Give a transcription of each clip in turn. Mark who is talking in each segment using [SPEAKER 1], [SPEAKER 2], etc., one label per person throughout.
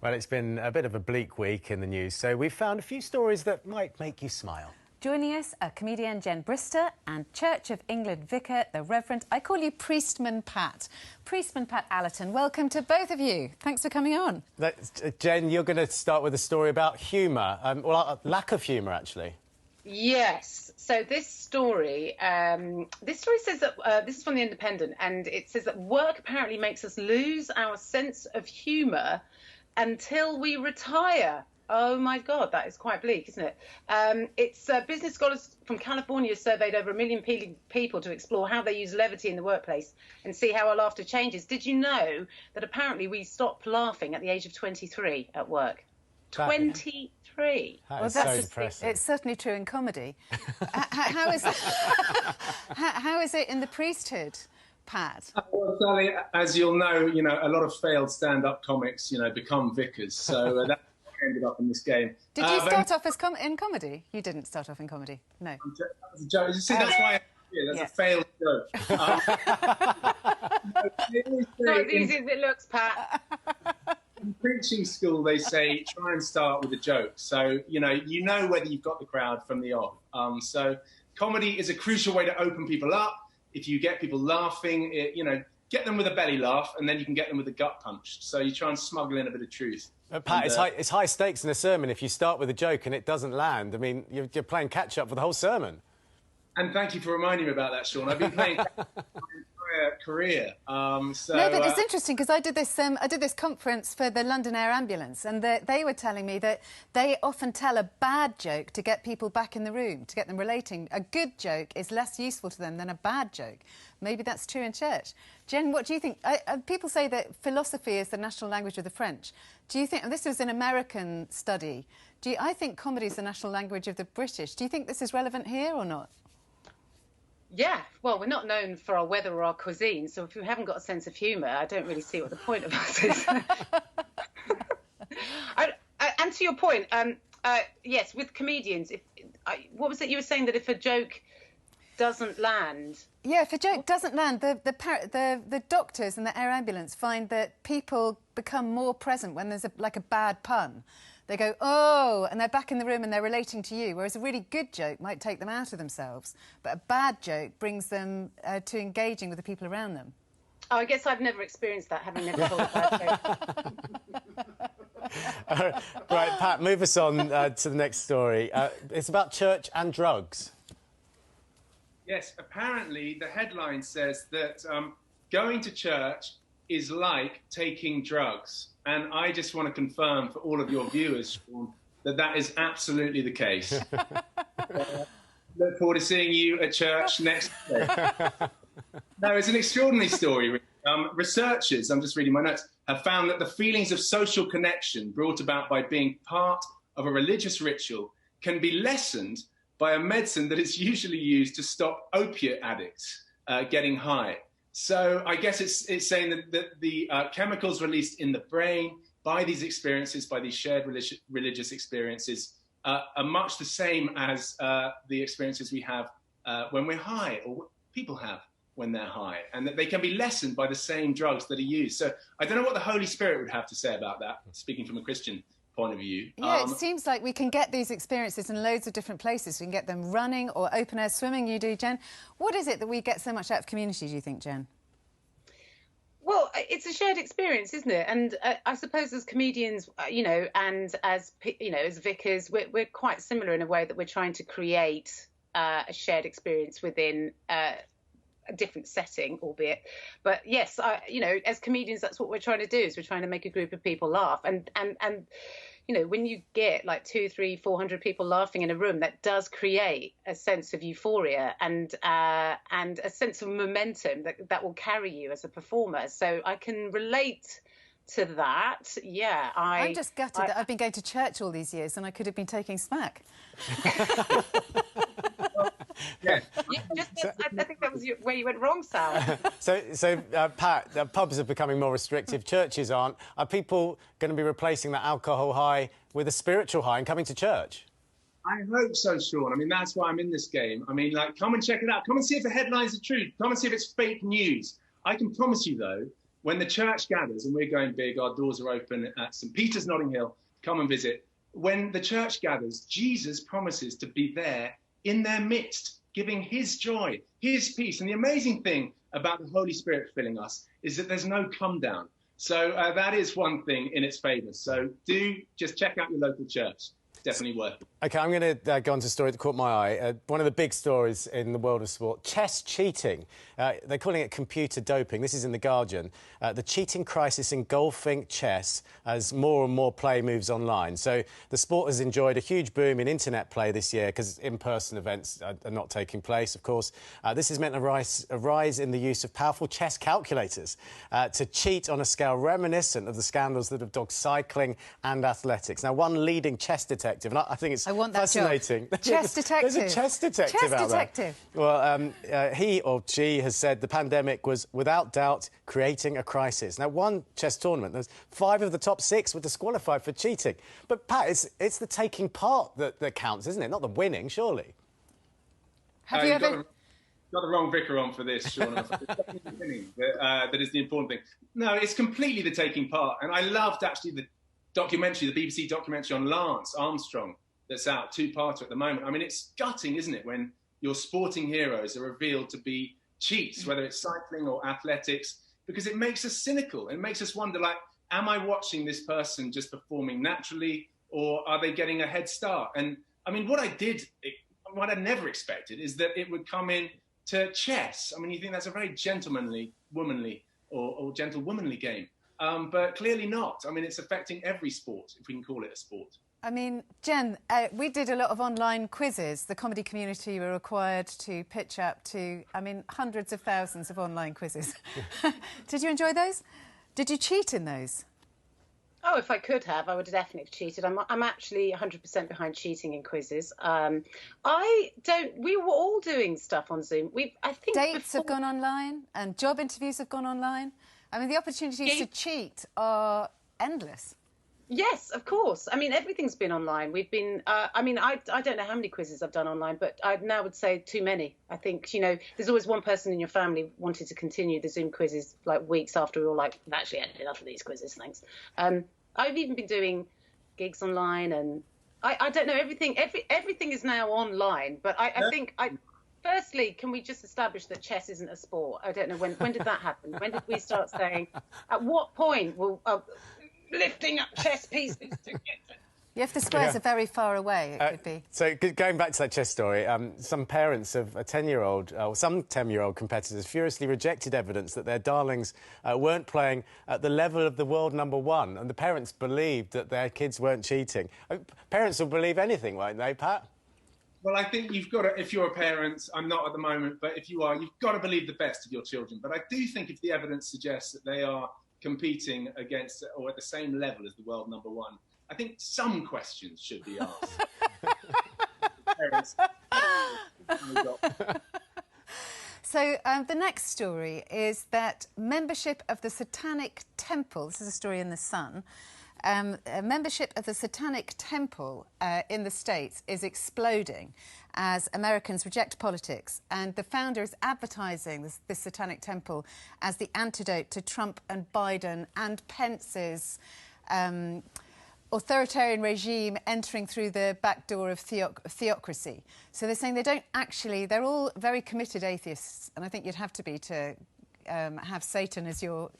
[SPEAKER 1] Well, it's been a bit of a bleak week in the news, so we've found a few stories that might make you smile.
[SPEAKER 2] Joining us are comedian Jen Brister and Church of England vicar, the Reverend, I call you Priestman Pat. Priestman Pat Allerton, welcome to both of you. Thanks for coming on.
[SPEAKER 1] Jen, you're going to start with a story about humour, lack of humour, actually.
[SPEAKER 3] Yes. So this story says that, this is from The Independent, and it says that work apparently makes us lose our sense of humour until we retire. Oh, my God, that is quite bleak, isn't it? Business scholars from California surveyed over 1 million people to explore how they use levity in the workplace and see how our laughter changes. Did you know that apparently we stop laughing at the age of 23 at work? 23.
[SPEAKER 1] That is so depressing.
[SPEAKER 2] It's certainly true in comedy. How is it in the priesthood, Pat?
[SPEAKER 4] Well, Sally, as you'll know, a lot of failed stand-up comics, become vicars. So that's how I ended up in this game.
[SPEAKER 2] Did you start off in comedy? You didn't start off in comedy, no.
[SPEAKER 4] That was a joke. You see, that's why I'm here. That's a failed joke.
[SPEAKER 3] Not as easy as it looks, Pat.
[SPEAKER 4] In preaching school, they say try and start with a joke. So, you know whether you've got the crowd from the off. So comedy is a crucial way to open people up. If you get people laughing, get them with a belly laugh, and then you can get them with a gut punch. So you try and smuggle in a bit of truth.
[SPEAKER 1] Pat, it's high stakes in a sermon if you start with a joke and it doesn't land. I mean, you're playing catch-up for the whole sermon.
[SPEAKER 4] And thank you for reminding me about that, Sean. I've been playing catch-up my entire career.
[SPEAKER 2] No, but it's interesting because I did this conference for the London Air Ambulance, and they were telling me that they often tell a bad joke to get people back in the room, to get them relating. A good joke is less useful to them than a bad joke. Maybe that's true in church. Jen, what do you think? People say that philosophy is the national language of the French. Do you think, and this was an American study, I think comedy is the national language of the British. Do you think this is relevant here or not?
[SPEAKER 3] Yeah, well, we're not known for our weather or our cuisine, so if we haven't got a sense of humour, I don't really see what the point of us is. And to your point, yes, with comedians, what was it you were saying, that if a joke doesn't land?
[SPEAKER 2] Yeah, if a joke doesn't land, the doctors and the air ambulance find that people become more present when there's a bad pun. They go, oh, and they're back in the room and they're relating to you, whereas a really good joke might take them out of themselves, but a bad joke brings them to engaging with the people around them.
[SPEAKER 3] Oh, I guess I've never experienced that, having never told a bad joke.
[SPEAKER 1] Right, Pat, move us on to the next story. It's about church and drugs.
[SPEAKER 4] Yes, apparently the headline says that going to church is like taking drugs. And I just want to confirm for all of your viewers, Sean, that is absolutely the case. Look forward to seeing you at church next day. No, it's an extraordinary story. Researchers, I'm just reading my notes, have found that the feelings of social connection brought about by being part of a religious ritual can be lessened by a medicine that is usually used to stop opiate addicts getting high. So I guess it's saying that the chemicals released in the brain by these experiences, by these shared religious experiences, are much the same as the experiences we have when we're high, or people have when they're high, and that they can be lessened by the same drugs that are used. So I don't know what the Holy Spirit would have to say about that, speaking from a Christian point of view.
[SPEAKER 2] Yeah, it seems like we can get these experiences in loads of different places. We can get them running or open air swimming. You do, Jen. What is it that we get so much out of community, do you think, Jen?
[SPEAKER 3] Well, it's a shared experience, isn't it? And I suppose as comedians, and as vicars, we're quite similar in a way that we're trying to create a shared experience within a different setting, albeit. But yes, as comedians, that's what we're trying to do. Is we're trying to make a group of people laugh, and when you get like 200, 300, 400 people laughing in a room, that does create a sense of euphoria and a sense of momentum that will carry you as a performer. So I can relate to that. Yeah, I'm
[SPEAKER 2] just gutted that I've been going to church all these years and I could have been taking smack.
[SPEAKER 4] Yeah.
[SPEAKER 3] I think that was where you went wrong, Sal.
[SPEAKER 1] So Pat, pubs are becoming more restrictive, churches aren't. Are people going to be replacing that alcohol high with a spiritual high and coming to church?
[SPEAKER 4] I hope so, Sean. I mean, that's why I'm in this game. I mean, come and check it out. Come and see if the headlines are true. Come and see if it's fake news. I can promise you, though, when the church gathers, and we're going big, our doors are open at St. Peter's, Notting Hill, come and visit. When the church gathers, Jesus promises to be there in their midst, giving his joy, his peace. And the amazing thing about the Holy Spirit filling us is that there's no come down. So that is one thing in its favour. So do just check out your local church. Definitely worth it. OK,
[SPEAKER 1] I'm going to go on to a story that caught my eye. One of the big stories in the world of sport, chess cheating. They're calling it computer doping. This is in The Guardian. The cheating crisis engulfing chess as more and more play moves online. So the sport has enjoyed a huge boom in internet play this year because in-person events are not taking place, of course. This has meant a rise in the use of powerful chess calculators to cheat on a scale reminiscent of the scandals that have dogged cycling and athletics. Now, one leading chess detective, and I think it's fascinating.
[SPEAKER 2] Chess detective.
[SPEAKER 1] There's a chess detective out there. Well, he or she has said the pandemic was, without doubt, creating a crisis. Now, one chess tournament, there's 5 of the top 6 were disqualified for cheating. But, Pat, it's the taking part that counts, isn't it? Not the winning, surely.
[SPEAKER 2] Have you ever...
[SPEAKER 4] Got the wrong vicar on for this, Sean. It's definitely the winning that is the important thing. No, it's completely the taking part. And I loved, actually, the documentary, the BBC documentary on Lance Armstrong that's out, 2-parter at the moment. I mean, it's gutting, isn't it, when your sporting heroes are revealed to be cheats, whether it's cycling or athletics, because it makes us cynical. It makes us wonder, like, am I watching this person just performing naturally, or are they getting a head start? And, I mean, what I never expected is that it would come in to chess. I mean, you think that's a very gentlemanly, womanly, or gentle-womanly game. But clearly not. I mean, it's affecting every sport, if we can call it a sport.
[SPEAKER 2] I mean, Jen, we did a lot of online quizzes. The comedy community were required to pitch up to, I mean, hundreds of thousands of online quizzes. Did you enjoy those? Did you cheat in those?
[SPEAKER 3] Oh, if I could have, I would have definitely cheated. I'm actually 100% behind cheating in quizzes. We were all doing stuff on Zoom. I think
[SPEAKER 2] dates have gone online and job interviews have gone online. I mean, the opportunities to cheat are endless.
[SPEAKER 3] Yes, of course. I mean, everything's been online. We've been, I don't know how many quizzes I've done online, but I now would say too many. I think, you know, there's always one person in your family wanting to continue the Zoom quizzes like weeks after we're all like, I've actually had enough of these quizzes, thanks. I've even been doing gigs online, and I don't know, everything is now online, but I think firstly, can we just establish that chess isn't a sport? I don't know, when did that happen? When did we start saying, at what point will lifting up chess pieces to get to...
[SPEAKER 2] If the squares are very far away, it could be.
[SPEAKER 1] So, going back to that chess story, some parents of a 10-year-old, or some 10-year-old competitors furiously rejected evidence that their darlings weren't playing at the level of the world #1, and the parents believed that their kids weren't cheating. Parents will believe anything, won't they, Pat?
[SPEAKER 4] Well, I think you've got to, if you're a parent, I'm not at the moment, but if you are, you've got to believe the best of your children. But I do think if the evidence suggests that they are competing against or at the same level as the world #1, I think some questions should be asked. Parents.
[SPEAKER 2] So the next story is that membership of the Satanic Temple, this is a story in The Sun, membership of the Satanic Temple in the States is exploding as Americans reject politics, and the founder is advertising this Satanic Temple as the antidote to Trump and Biden and Pence's authoritarian regime entering through the back door of theocracy. So they're saying they're all very committed atheists, and I think you'd have to be to have Satan as your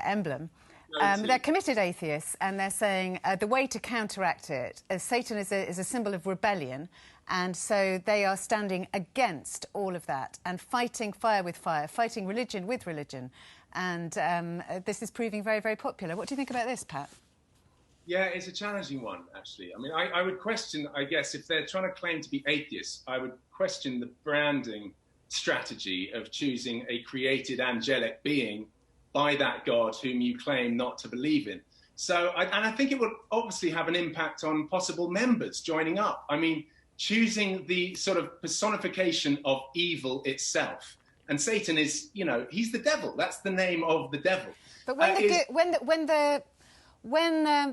[SPEAKER 2] emblem. They're committed atheists, and they're saying the way to counteract it, Satan is a symbol of rebellion, and so they are standing against all of that and fighting fire with fire, fighting religion with religion. And this is proving very, very popular. What do you think about this, Pat?
[SPEAKER 4] Yeah, it's a challenging one, actually. I mean, I would question, I guess, if they're trying to claim to be atheists, I would question the branding strategy of choosing a created angelic being by that God whom you claim not to believe in. So, I think it would obviously have an impact on possible members joining up. I mean, choosing the sort of personification of evil itself. And Satan is, you know, he's the devil. That's the name of the devil.
[SPEAKER 2] But when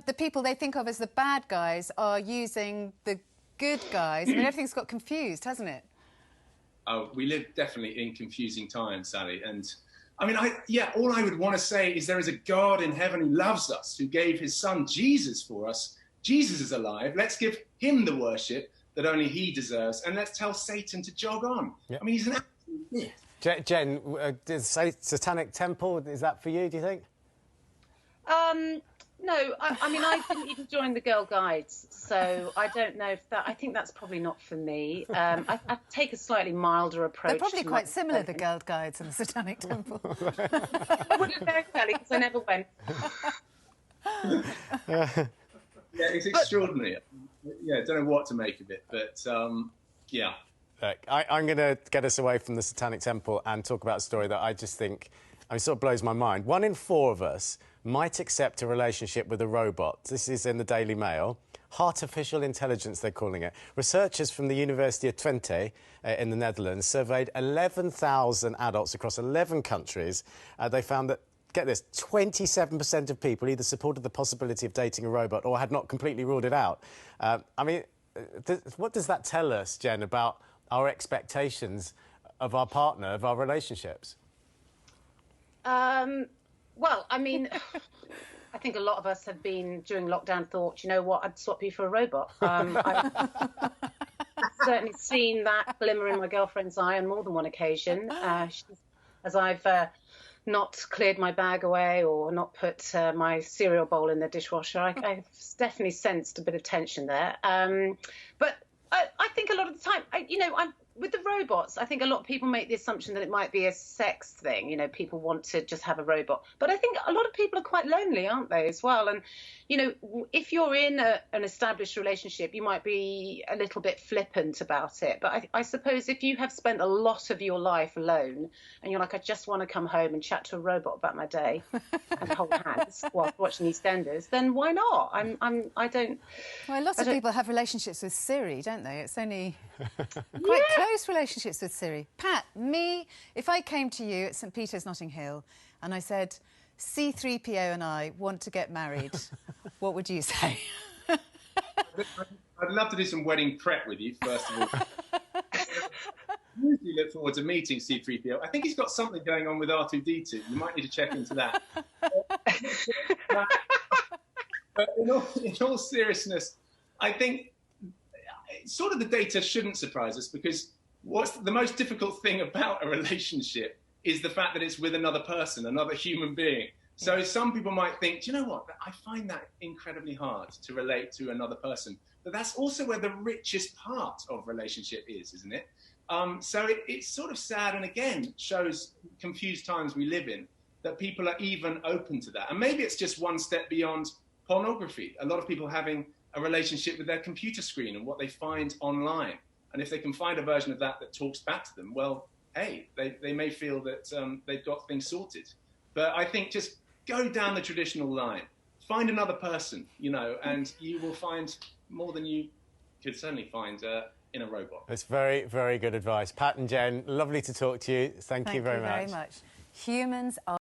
[SPEAKER 2] the people they think of as the bad guys are using the good guys, I mean, everything's got confused, hasn't it?
[SPEAKER 4] Oh, we live definitely in confusing times, Sally. And I mean, all I would want to say is there is a God in heaven who loves us, who gave his son Jesus for us. Jesus is alive. Let's give him the worship that only he deserves, and let's tell Satan to jog on. Yep. I mean, he's an absolute idiot.
[SPEAKER 1] Jen, Satanic Temple, is that for you, do you think?
[SPEAKER 3] No, I mean, I didn't even join the Girl Guides, so I don't know if that... I think that's probably not for me. I take a slightly milder approach.
[SPEAKER 2] They're probably quite similar, the Girl Guides and the Satanic Temple.
[SPEAKER 3] I wouldn't know, Kelly, because I never went.
[SPEAKER 4] Yeah, it's extraordinary. Yeah, don't know what to make of it, but yeah.
[SPEAKER 1] Look, I'm going to get us away from the Satanic Temple and talk about a story that I just think, sort of blows my mind. 1 in 4 of us might accept a relationship with a robot. This is in the Daily Mail. Artificial intelligence, they're calling it. Researchers from the University of Twente in the Netherlands surveyed 11,000 adults across 11 countries. They found that, get this, 27% of people either supported the possibility of dating a robot or had not completely ruled it out. I mean, what does that tell us, Jen, about our expectations of our partner, of our relationships?
[SPEAKER 3] Well, I mean, I think a lot of us have been, during lockdown, thought, you know what, I'd swap you for a robot. I've certainly seen that glimmer in my girlfriend's eye on more than one occasion. As I've not cleared my bag away or not put my cereal bowl in the dishwasher, I've definitely sensed a bit of tension there. But I think a lot of the time, with the robots, I think a lot of people make the assumption that it might be a sex thing. You know, people want to just have a robot. But I think a lot of people are quite lonely, aren't they, as well? And, you know, if you're in an established relationship, you might be a little bit flippant about it. But I suppose if you have spent a lot of your life alone and you're like, I just want to come home and chat to a robot about my day and hold hands while watching EastEnders, then why not? I don't...
[SPEAKER 2] Well, lots of people have relationships with Siri, don't they? It's only quite close relationships with Siri. Pat, if I came to you at St Peter's, Notting Hill, and I said, C-3PO and I want to get married, what would you say?
[SPEAKER 4] I'd love to do some wedding prep with you, first of all. I usually look forward to meeting C-3PO. I think he's got something going on with R2-D2. You might need to check into that. But in all seriousness, I think sort of the data shouldn't surprise us, because what's the most difficult thing about a relationship is the fact that it's with another person, another human being. So some people might think, do you know what? I find that incredibly hard to relate to another person. But that's also where the richest part of relationship is, isn't it? So it's sort of sad, and again, shows confused times we live in, that people are even open to that. And maybe it's just one step beyond pornography. A lot of people having a relationship with their computer screen and what they find online. And if they can find a version of that that talks back to them, well, hey, they may feel that they've got things sorted. But I think just go down the traditional line. Find another person, you know, and you will find more than you could certainly find in a robot.
[SPEAKER 1] That's very, very good advice. Pat and Jen, lovely to talk to you. Thank you very much.
[SPEAKER 2] Humans are...